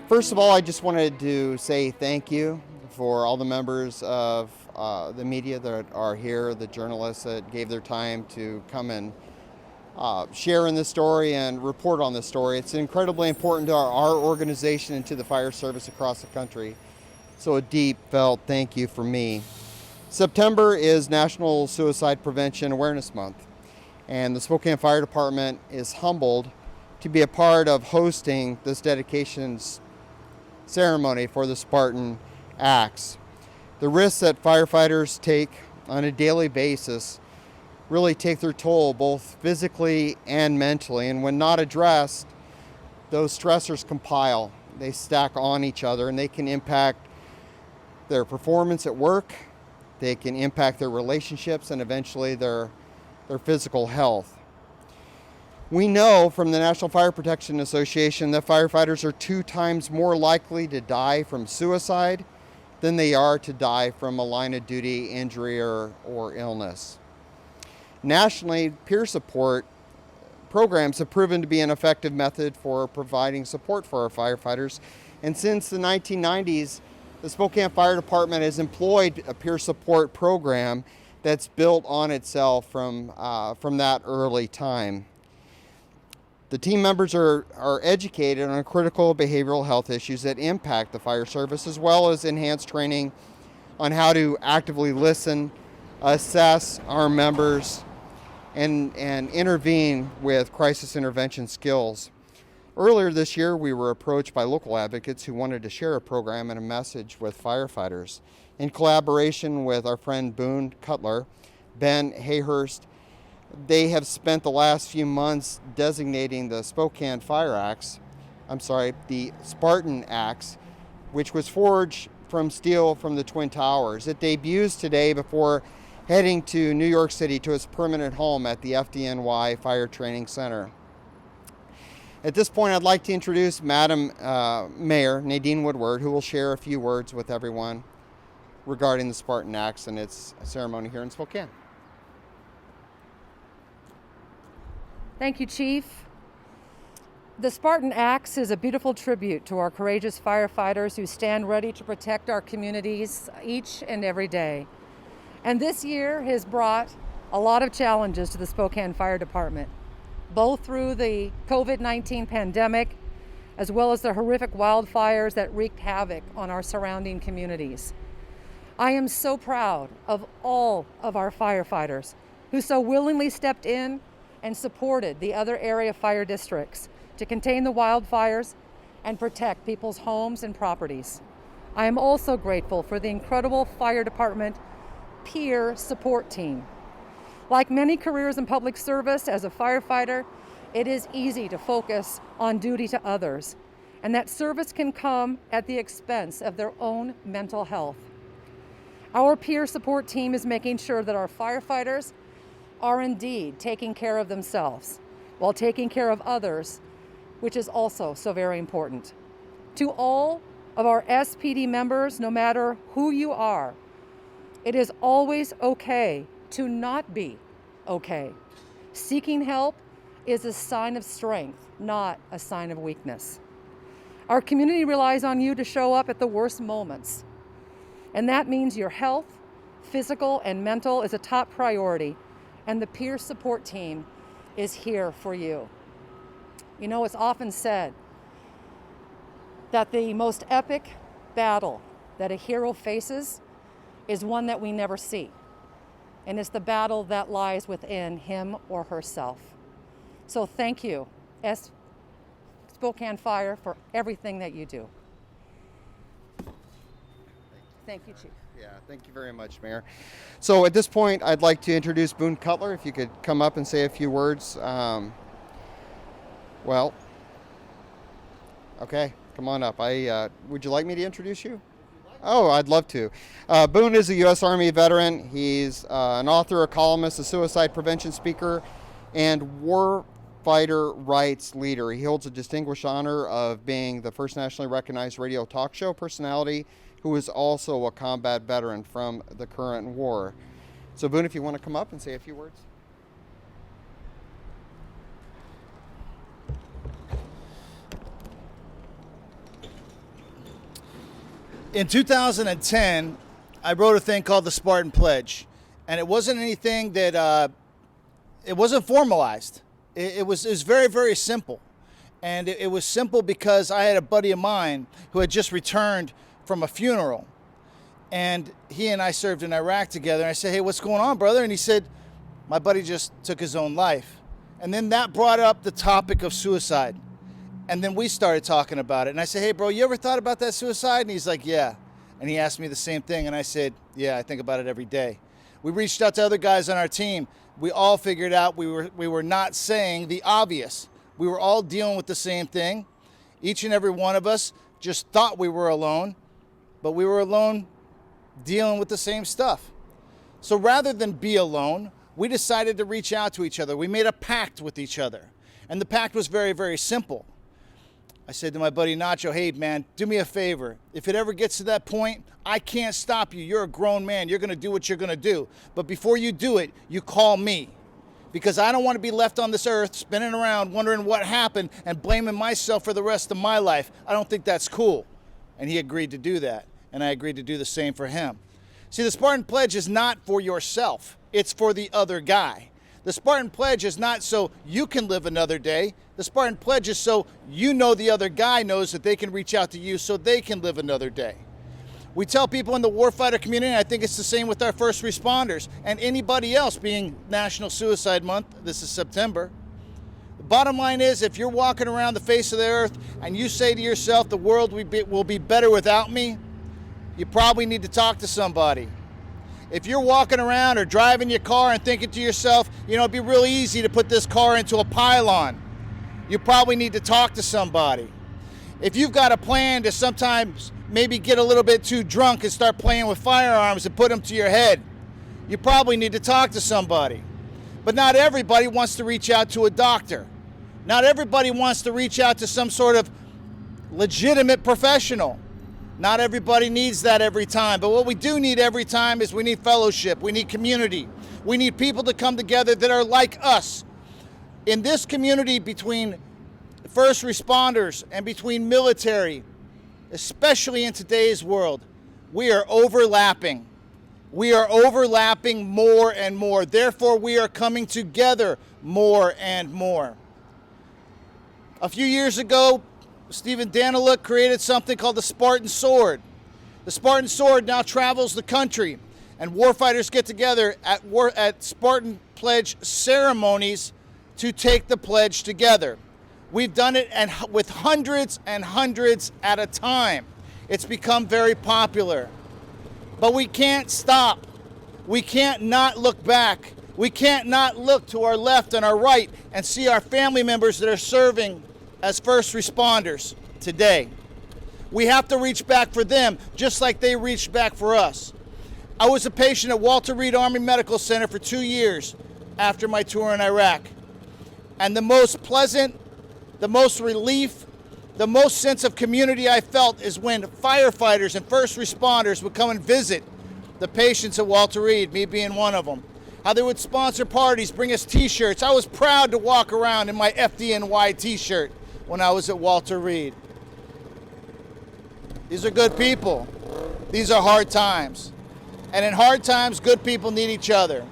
First of all, I just wanted to say thank you for all the members of the media that are here, the journalists that gave their time to come and share in this story and report on this story. It's incredibly important to our organization and to the fire service across the country. So a deep felt thank you from me. September is National Suicide Prevention Awareness Month, and the Spokane Fire Department is humbled to be a part of hosting this dedication ceremony for the Spartan Axe. The risks that firefighters take on a daily basis really take their toll both physically and mentally, and when not addressed, those stressors compile. They stack on each other and they can impact their performance at work, they can impact their relationships, and eventually their physical health. We know from the National Fire Protection Association that firefighters are 2 times more likely to die from suicide than they are to die from a line of duty injury or illness. Nationally, peer support programs have proven to be an effective method for providing support for our firefighters. And since the 1990s, the Spokane Fire Department has employed a peer support program that's built on itself from that early time. The team members are educated on critical behavioral health issues that impact the fire service, as well as enhanced training on how to actively listen, assess our members, and intervene with crisis intervention skills. Earlier this year, we were approached by local advocates who wanted to share a program and a message with firefighters. In collaboration with our friend Boone Culter, Ben Hayhurst, they have spent the last few months designating the Spartan Axe, which was forged from steel from the Twin Towers. It debuts today before heading to New York City to its permanent home at the FDNY Fire Training Center. At this point, I'd like to introduce Madam Mayor Nadine Woodward, who will share a few words with everyone regarding the Spartan Axe and its ceremony here in Spokane. Thank you, Chief. The Spartan Axe is a beautiful tribute to our courageous firefighters who stand ready to protect our communities each and every day. And this year has brought a lot of challenges to the Spokane Fire Department, both through the COVID-19 pandemic, as well as the horrific wildfires that wreaked havoc on our surrounding communities. I am so proud of all of our firefighters who so willingly stepped in and supported the other area fire districts to contain the wildfires and protect people's homes and properties. I am also grateful for the incredible fire department peer support team. Like many careers in public service, as a firefighter, it is easy to focus on duty to others, and that service can come at the expense of their own mental health. Our peer support team is making sure that our firefighters are indeed taking care of themselves while taking care of others, which is also so very important. To all of our SPD members, no matter who you are, it is always okay to not be okay. Seeking help is a sign of strength, not a sign of weakness. Our community relies on you to show up at the worst moments, and that means your health, physical and mental, is a top priority, and the peer support team is here for you. You know, it's often said that the most epic battle that a hero faces is one that we never see. And it's the battle that lies within him or herself. So thank you, Spokane Fire, for everything that you do. Thank you, Chief. Yeah, thank you very much, Mayor. So at this point, I'd like to introduce Boone Culter. If you could come up and say a few words. Okay, come on up. Would you like me to introduce you? Oh, I'd love to. Boone is a U.S. Army veteran. He's an author, a columnist, a suicide prevention speaker, and warfighter rights leader. He holds a distinguished honor of being the first nationally recognized radio talk show personality who is also a combat veteran from the current war. So Boone, if you want to come up and say a few words. In 2010, I wrote a thing called the Spartan Pledge, and it wasn't anything that it wasn't formalized. It was very, very simple, and it was simple because I had a buddy of mine who had just returned from a funeral, and he and I served in Iraq together. And I said, "Hey, what's going on, brother?" And he said, "My buddy just took his own life." And then that brought up the topic of suicide. And then we started talking about it. And I said, "Hey, bro, you ever thought about that suicide?" And he's like, "Yeah." And he asked me the same thing. And I said, "Yeah, I think about it every day." We reached out to other guys on our team. We all figured out we were not saying the obvious. We were all dealing with the same thing. Each and every one of us just thought we were alone, but we were alone dealing with the same stuff. So rather than be alone, we decided to reach out to each other. We made a pact with each other. And the pact was very, very simple. I said to my buddy Nacho, "Hey, man, do me a favor. If it ever gets to that point, I can't stop you. You're a grown man. You're going to do what you're going to do. But before you do it, you call me. Because I don't want to be left on this earth spinning around wondering what happened and blaming myself for the rest of my life. I don't think that's cool." And he agreed to do that. And I agreed to do the same for him. See, the Spartan Pledge is not for yourself. It's for the other guy. The Spartan Pledge is not so you can live another day. The Spartan Pledge is so you know the other guy knows that they can reach out to you so they can live another day. We tell people in the warfighter community, and I think it's the same with our first responders and anybody else, being National Suicide Month, this is September. The bottom line is, if you're walking around the face of the earth and you say to yourself, the world will be better without me, you probably need to talk to somebody. If you're walking around or driving your car and thinking to yourself, it'd be real easy to put this car into a pylon, you probably need to talk to somebody. If you've got a plan to sometimes maybe get a little bit too drunk and start playing with firearms and put them to your head, you probably need to talk to somebody. But not everybody wants to reach out to a doctor. Not everybody wants to reach out to some sort of legitimate professional. Not everybody needs that every time. But what we do need every time is we need fellowship. We need community. We need people to come together that are like us. In this community between first responders and between military, especially in today's world, we are overlapping. We are overlapping more and more. Therefore, we are coming together more and more. A few years ago, Steve Danyluck created something called the Spartan Sword. The Spartan Sword now travels the country, and warfighters get together at Spartan Pledge ceremonies to take the pledge together. We've done it with hundreds and hundreds at a time. It's become very popular. But we can't stop. We can't not look back. We can't not look to our left and our right and see our family members that are serving as first responders today. We have to reach back for them just like they reached back for us. I was a patient at Walter Reed Army Medical Center for 2 years after my tour in Iraq. And the most pleasant, the most relief, the most sense of community I felt is when firefighters and first responders would come and visit the patients at Walter Reed, me being one of them. How they would sponsor parties, bring us t-shirts. I was proud to walk around in my FDNY t-shirt when I was at Walter Reed. These are good people. These are hard times. And in hard times, good people need each other.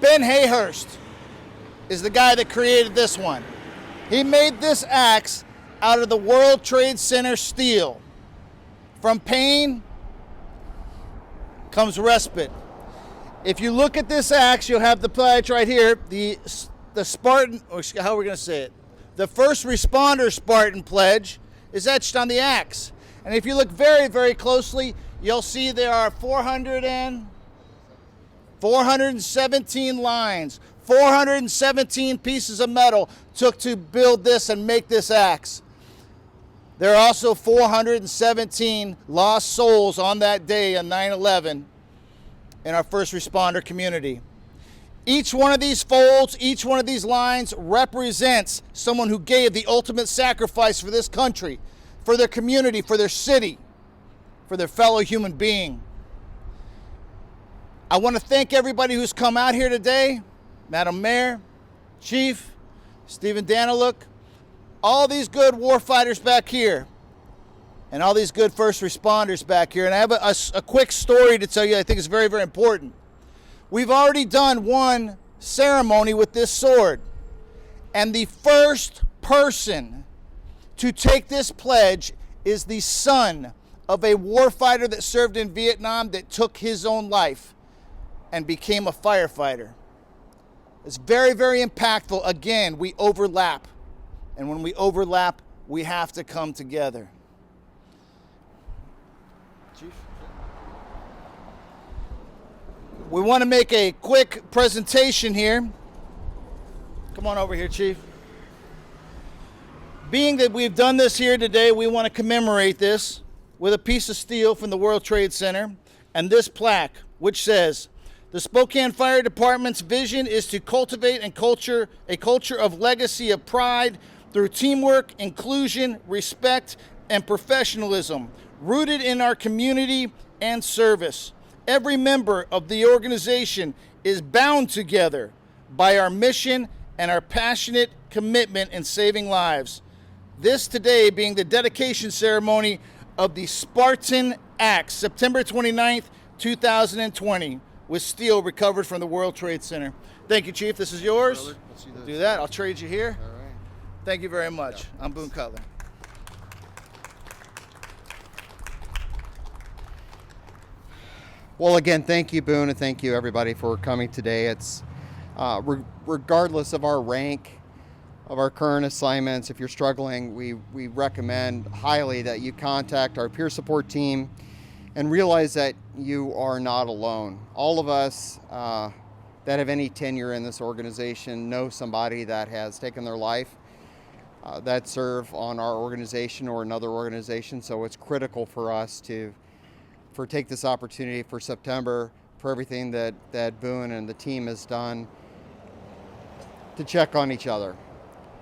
Ben Hayhurst is the guy that created this one. He made this axe out of the World Trade Center steel. From pain comes respite. If you look at this axe, you'll have the pledge right here, the Spartan, or how are we going to say it? The first responder Spartan Pledge is etched on the axe. And if you look very, very closely, you'll see there are 417 lines, 417 pieces of metal took to build this and make this axe. There are also 417 lost souls on that day on 9/11 in our first responder community. Each one of these folds, each one of these lines represents someone who gave the ultimate sacrifice for this country, for their community, for their city, for their fellow human being. I want to thank everybody who's come out here today, Madam Mayor, Chief, Steve Danyluck, all these good warfighters back here. and all these good first responders back here. And I have a quick story to tell you I think is very, very important. We've already done one ceremony with this sword, and the first person to take this pledge is the son of a warfighter that served in Vietnam that took his own life and became a firefighter. It's very, very impactful. Again, we overlap. And when we overlap, we have to come together. Chief? We want to make a quick presentation here. Come on over here, Chief. Being that we've done this here today, we want to commemorate this with a piece of steel from the World Trade Center and this plaque, which says, "The Spokane Fire Department's vision is to cultivate a culture of legacy of pride through teamwork, inclusion, respect, and professionalism, rooted in our community and service. Every member of the organization is bound together by our mission and our passionate commitment in saving lives. This today being the dedication ceremony of the Spartan Axe, September 29th, 2020, with steel recovered from the World Trade Center." Thank you, Chief. This is yours. Do that. I'll trade you here. All right. Thank you very much. I'm Boone Culter. Well, again, thank you, Boone, and thank you, everybody, for coming today. It's regardless of our rank, of our current assignments, if you're struggling, we recommend highly that you contact our peer support team and realize that you are not alone. All of us that have any tenure in this organization know somebody that has taken their life that serve on our organization or another organization, so it's critical for us to take this opportunity for September, for everything that Boone and the team has done to check on each other.